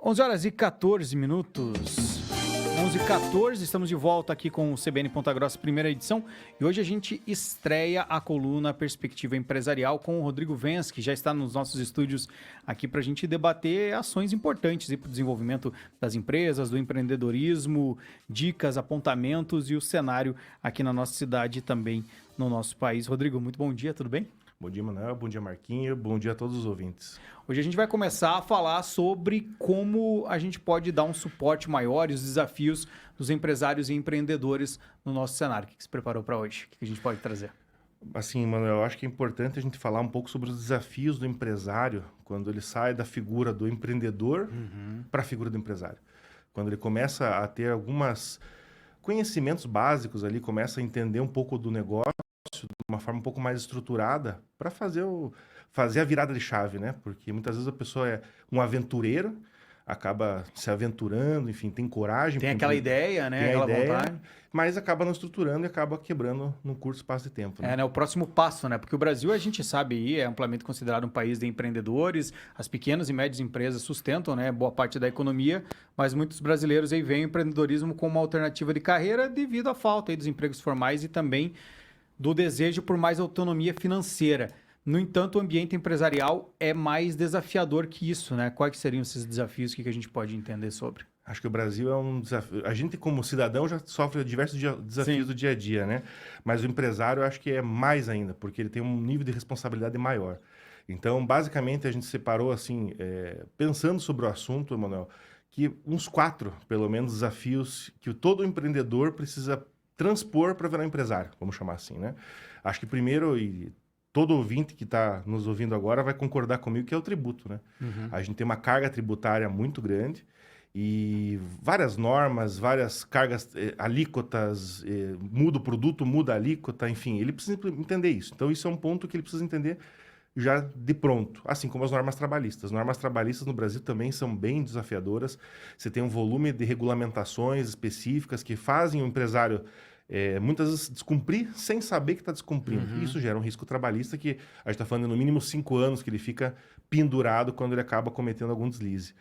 11 horas e 14 minutos. 11h14, estamos de volta aqui com o CBN Ponta Grossa, primeira edição. E hoje a gente estreia a coluna Perspectiva Empresarial com o Rodrigo Vence, que já está nos nossos estúdios aqui para a gente debater ações importantes para o desenvolvimento das empresas, do empreendedorismo, dicas, apontamentos e o cenário aqui na nossa cidade e também no nosso país. Rodrigo, muito bom dia, tudo bem? Bom dia, Manuel. Bom dia, Marquinho. Bom dia a todos os ouvintes. Hoje a gente vai começar a falar sobre como a gente pode dar um suporte maior e os desafios dos empresários e empreendedores no nosso cenário. O que você preparou para hoje? O que a gente pode trazer? Assim, Manuel, eu acho que é importante a gente falar um pouco sobre os desafios do empresário quando ele sai da figura do empreendedor para a figura do empresário. Quando ele começa a ter alguns conhecimentos básicos ali, começa a entender um pouco do negócio de uma forma um pouco mais estruturada para fazer a virada de chave, né? Porque muitas vezes a pessoa é um aventureiro, acaba se aventurando, enfim, tem coragem. Tem aquela ideia, né? Tem aquela a ideia, vontade. mas acaba não estruturando e acaba quebrando num curto espaço de tempo, né? É, né? O próximo passo, né? Porque o Brasil, a gente sabe aí, é amplamente considerado um país de empreendedores. As pequenas e médias empresas sustentam, né, boa parte da economia, mas muitos brasileiros aí veem o empreendedorismo como uma alternativa de carreira devido à falta aí dos empregos formais e também do desejo por mais autonomia financeira. No entanto, o ambiente empresarial é mais desafiador que isso, né? Quais seriam esses desafios que a gente pode entender sobre? Acho que o Brasil é um desafio. A gente, como cidadão, já sofre diversos desafios do dia a dia, né? Mas o empresário, eu acho que é mais ainda, porque ele tem um nível de responsabilidade maior. Então, basicamente, a gente separou, assim, pensando sobre o assunto, Emanuel, que uns 4, pelo menos, desafios que todo empreendedor precisa transpor para virar empresário, vamos chamar assim, né? Acho que primeiro, e todo ouvinte que está nos ouvindo agora vai concordar comigo, que é o tributo, né? A gente tem uma carga tributária muito grande e várias normas, várias cargas, alíquotas, muda o produto, muda a alíquota, enfim, ele precisa entender isso. Então, isso é um ponto que ele precisa entender já de pronto, assim como as normas trabalhistas. As normas trabalhistas no Brasil também são bem desafiadoras. Você tem um volume de regulamentações específicas que fazem o empresário muitas vezes descumprir sem saber que está descumprindo. E isso gera um risco trabalhista que a gente está falando no mínimo 5 anos que ele fica pendurado quando ele acaba cometendo algum deslize.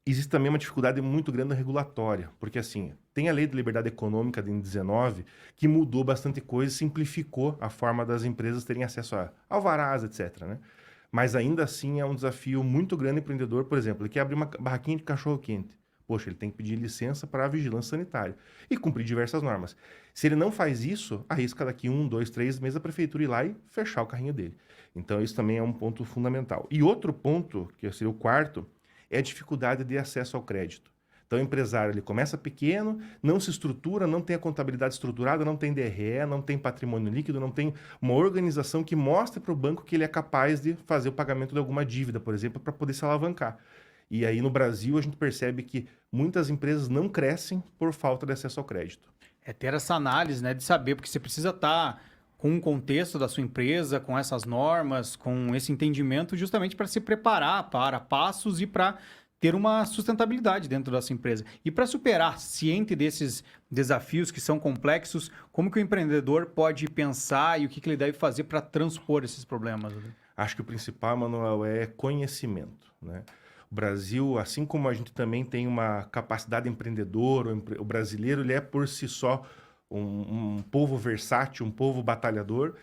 Existe também uma dificuldade muito grande na regulatória, porque assim, tem a Lei de Liberdade Econômica de 2019 que mudou bastante coisa e simplificou a forma das empresas terem acesso a alvarás, etc., né? Mas ainda assim é um desafio muito grande para o empreendedor. Por exemplo, ele quer abrir uma barraquinha de cachorro-quente. Poxa, ele tem que pedir licença para a vigilância sanitária e cumprir diversas normas. Se ele não faz isso, arrisca daqui 1, 2, 3 meses a prefeitura ir lá e fechar o carrinho dele. Então, isso também é um ponto fundamental. E outro ponto, que seria o quarto, é a dificuldade de acesso ao crédito. Então, o empresário ele começa pequeno, não se estrutura, não tem a contabilidade estruturada, não tem DRE, não tem patrimônio líquido, não tem uma organização que mostre para o banco que ele é capaz de fazer o pagamento de alguma dívida, por exemplo, para poder se alavancar. E aí, no Brasil, a gente percebe que muitas empresas não crescem por falta de acesso ao crédito. É ter essa análise, né, de saber, porque você precisa estar com o contexto da sua empresa, com essas normas, com esse entendimento, justamente para se preparar para passos e para ter uma sustentabilidade dentro dessa empresa. E para superar, ciente desses desafios que são complexos, como que o empreendedor pode pensar e o que ele deve fazer para transpor esses problemas? Acho que o principal, Manuel, é conhecimento, né? O Brasil, assim como a gente também tem uma capacidade empreendedora, o brasileiro ele é por si só um povo versátil, um povo batalhador.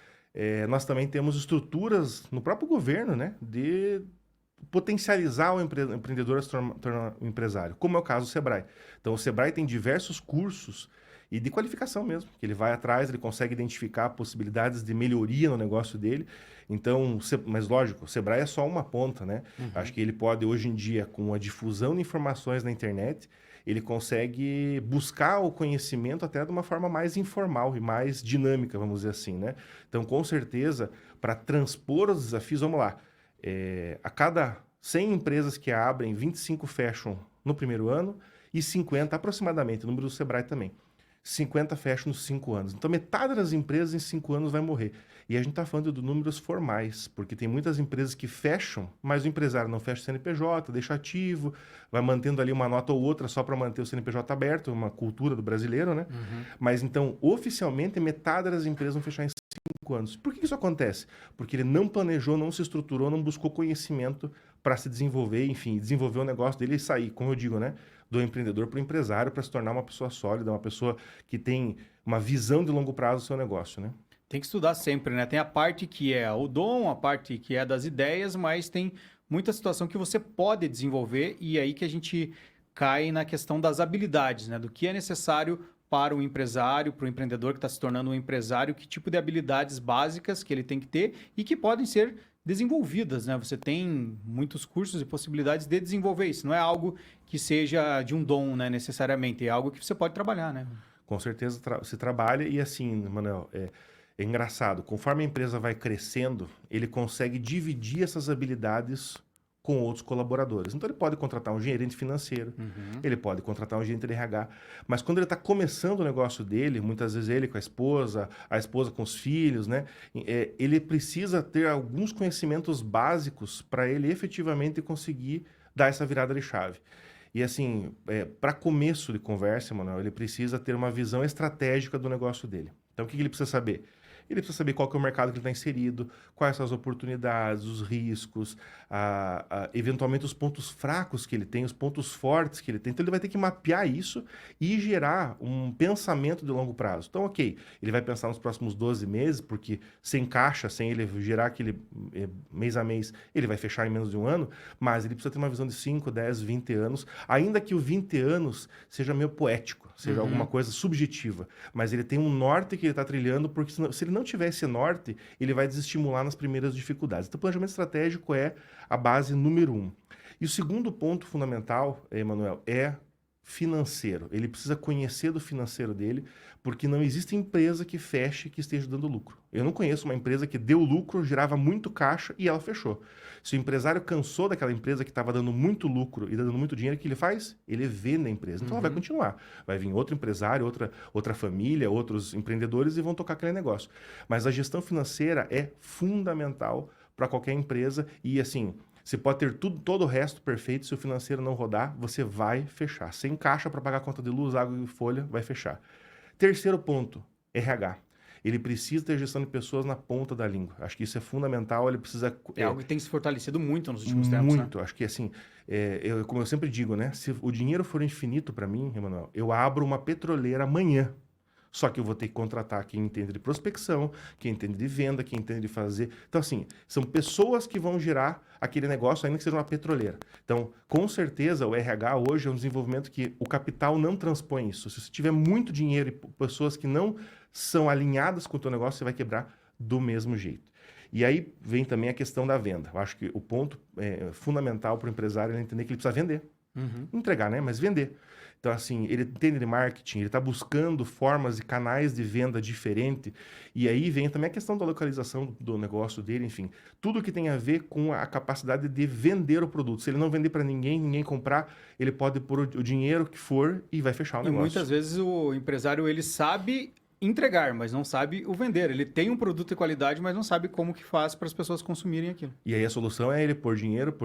Nós também temos estruturas no próprio governo, né, de potencializar o empreendedor a se tornar um empresário, como é o caso do Sebrae. Então, o Sebrae tem diversos cursos e de qualificação mesmo, que ele vai atrás, ele consegue identificar possibilidades de melhoria no negócio dele. Então, mas lógico, o Sebrae é só uma ponta, né? Acho que ele pode, hoje em dia, com a difusão de informações na internet, ele consegue buscar o conhecimento até de uma forma mais informal e mais dinâmica, vamos dizer assim, né? Então, com certeza, para transpor os desafios, vamos lá, a cada 100 empresas que abrem, 25 fecham no primeiro ano e 50, aproximadamente, o número do Sebrae também, 50 fecham nos 5 anos. Então, metade das empresas em 5 anos vai morrer. E a gente está falando de números formais, porque tem muitas empresas que fecham, mas o empresário não fecha o CNPJ, deixa ativo, vai mantendo ali uma nota ou outra só para manter o CNPJ aberto, uma cultura do brasileiro, né? Mas, então, oficialmente, metade das empresas vão fechar em 5 anos. Por que isso acontece? Porque ele não planejou, não se estruturou, não buscou conhecimento para se desenvolver, enfim, desenvolver o negócio dele e sair, como eu digo, né? Do empreendedor para o empresário, para se tornar uma pessoa sólida, uma pessoa que tem uma visão de longo prazo do seu negócio, né? Tem que estudar sempre, né? Tem a parte que é o dom, a parte que é das ideias, mas tem muita situação que você pode desenvolver e aí que a gente cai na questão das habilidades, né? Do que é necessário para o empresário, para o empreendedor que está se tornando um empresário, que tipo de habilidades básicas que ele tem que ter e que podem ser desenvolvidas, né? Você tem muitos cursos e possibilidades de desenvolver isso. Não é algo que seja de um dom, né? Necessariamente. É algo que você pode trabalhar, né? Com certeza se trabalha e assim, Manuel, é engraçado. Conforme a empresa vai crescendo, ele consegue dividir essas habilidades com outros colaboradores. Então, ele pode contratar um gerente financeiro, ele pode contratar um gerente de RH, mas quando ele está começando o negócio dele, muitas vezes ele com a esposa com os filhos, né? Ele precisa ter alguns conhecimentos básicos para ele efetivamente conseguir dar essa virada de chave. E assim, para começo de conversa, Manuel, ele precisa ter uma visão estratégica do negócio dele. Então, o que ele precisa saber? Ele precisa saber qual que é o mercado que ele está inserido, quais são as oportunidades, os riscos, eventualmente os pontos fracos que ele tem, os pontos fortes que ele tem. Então, ele vai ter que mapear isso e gerar um pensamento de longo prazo. Então, ok, ele vai pensar nos próximos 12 meses, porque sem caixa, sem ele gerar aquele mês a mês, ele vai fechar em menos de um ano, mas ele precisa ter uma visão de 5, 10, 20 anos, ainda que o 20 anos seja meio poético, seja alguma coisa subjetiva, mas ele tem um norte que ele está trilhando, porque se ele não tiver esse norte, ele vai desestimular nas primeiras dificuldades. Então, o planejamento estratégico é a base número 1. E o segundo ponto fundamental, Emanuel, é financeiro. Ele precisa conhecer do financeiro dele, porque não existe empresa que feche que esteja dando lucro. Eu não conheço uma empresa que deu lucro, gerava muito caixa e ela fechou. Se o empresário cansou daquela empresa que estava dando muito lucro e dando muito dinheiro, o que ele faz? Ele vende a empresa. Então ela vai continuar. Vai vir outro empresário, outra família, outros empreendedores e vão tocar aquele negócio. Mas a gestão financeira é fundamental para qualquer empresa e assim... Você pode ter todo o resto perfeito, se o financeiro não rodar, você vai fechar. Sem caixa para pagar a conta de luz, água e folha, vai fechar. Terceiro ponto, RH. Ele precisa ter gestão de pessoas na ponta da língua. Acho que isso é fundamental, ele precisa... É algo que tem se fortalecido muito nos últimos tempos, Muito. Né? Acho que assim, como eu sempre digo, né? Se o dinheiro for infinito para mim, Emanuel, eu abro uma petroleira amanhã. Só que eu vou ter que contratar quem entende de prospecção, quem entende de venda, quem entende de fazer. Então, assim, são pessoas que vão gerar aquele negócio, ainda que seja uma petroleira. Então, com certeza, o RH hoje é um desenvolvimento que o capital não transpõe isso. Se você tiver muito dinheiro e pessoas que não são alinhadas com o teu negócio, você vai quebrar do mesmo jeito. E aí vem também a questão da venda. Eu acho que o ponto fundamental para o empresário é entender que ele precisa vender. Entregar, né? Mas vender. Então, assim, ele entende de marketing, ele está buscando formas e canais de venda diferente. E aí vem também a questão da localização do negócio dele, enfim. Tudo que tem a ver com a capacidade de vender o produto. Se ele não vender para ninguém, ninguém comprar, ele pode pôr o dinheiro que for e vai fechar o negócio. E muitas vezes o empresário, ele sabe entregar, mas não sabe o vender. Ele tem um produto de qualidade, mas não sabe como que faz para as pessoas consumirem aquilo. E aí a solução é ele pôr dinheiro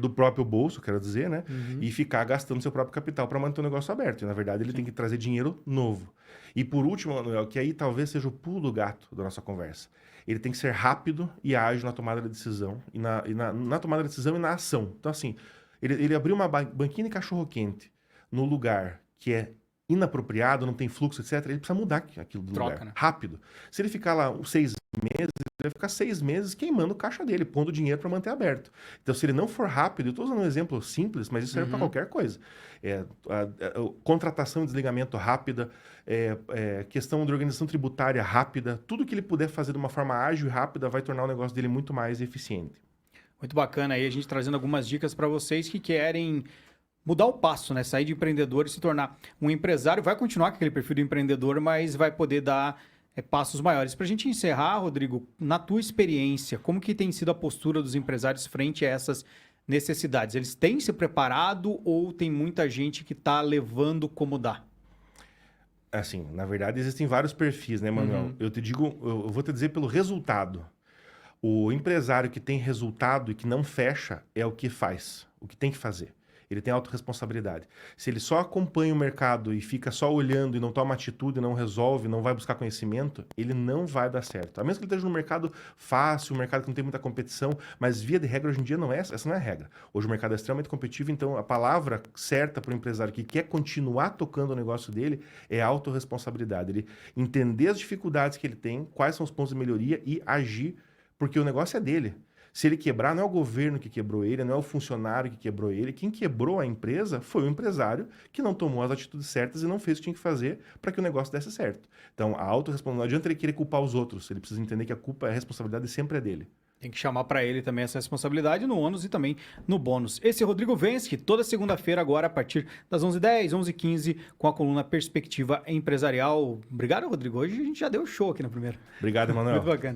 do próprio bolso, quero dizer, né? E ficar gastando seu próprio capital para manter o negócio aberto. E, na verdade, ele tem que trazer dinheiro novo. E por último, Manuel, que aí talvez seja o pulo do gato da nossa conversa. Ele tem que ser rápido e ágil na tomada de decisão, na tomada de decisão e na ação. Então, assim, ele abriu uma banquinha de cachorro-quente no lugar que é inapropriado, não tem fluxo, etc., ele precisa mudar aquilo do lugar. Né? Rápido. Se ele ficar lá 6 meses, ele vai ficar 6 meses queimando o caixa dele, pondo dinheiro para manter aberto. Então, se ele não for rápido, eu estou usando um exemplo simples, mas isso serve para qualquer coisa. Contratação e desligamento rápida, questão de organização tributária rápida, tudo que ele puder fazer de uma forma ágil e rápida vai tornar o negócio dele muito mais eficiente. Muito bacana aí, a gente trazendo algumas dicas para vocês que querem mudar o passo, né? Sair de empreendedor e se tornar um empresário. Vai continuar com aquele perfil do empreendedor, mas vai poder dar passos maiores. Para a gente encerrar, Rodrigo, na tua experiência, como que tem sido a postura dos empresários frente a essas necessidades? Eles têm se preparado ou tem muita gente que está levando como dá? Assim, na verdade, existem vários perfis, né, Manuel? Eu vou te dizer pelo resultado. O empresário que tem resultado e que não fecha é o que faz, o que tem que fazer. ele tem autorresponsabilidade. Se ele só acompanha o mercado e fica só olhando e não toma atitude, não resolve, não vai buscar conhecimento, ele não vai dar certo. A menos que ele esteja num mercado fácil, um mercado que não tem muita competição, mas via de regra hoje em dia não é, essa não é a regra. Hoje o mercado é extremamente competitivo, então a palavra certa para o empresário que quer continuar tocando o negócio dele é autorresponsabilidade. Ele entender as dificuldades que ele tem, quais são os pontos de melhoria e agir, porque o negócio é dele. Se ele quebrar, não é o governo que quebrou ele, não é o funcionário que quebrou ele. Quem quebrou a empresa foi o empresário que não tomou as atitudes certas e não fez o que tinha que fazer para que o negócio desse certo. Então, a autorresponsabilidade, não adianta ele querer culpar os outros. Ele precisa entender que a culpa, a responsabilidade sempre é dele. Tem que chamar para ele também essa responsabilidade no ônus e também no bônus. Esse é Rodrigo Vensky, toda segunda-feira agora a partir das 11h10, 11h15, com a coluna Perspectiva Empresarial. Obrigado, Rodrigo. Hoje a gente já deu show aqui na primeira. Obrigado, Emanuel. Muito bacana.